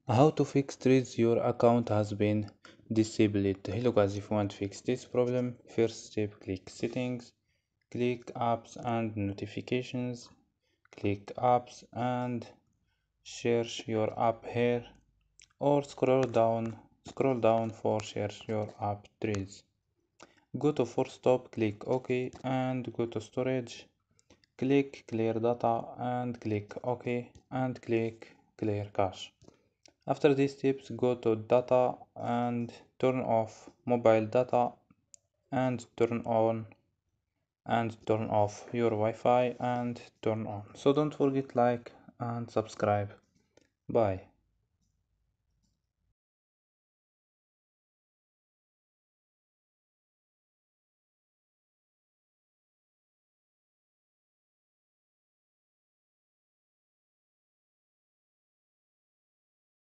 How to fix threads your account has been disabled. Hello guys, if you want to fix this problem, first step, click settings, click apps and notifications, click apps and search your app here, or scroll down for search your app threads. Go to force stop, click OK and go to storage, click clear data and click OK and click clear cache. After these steps, go to data and turn off mobile data and turn off your Wi-Fi and turn on. So don't forget like and subscribe. Bye.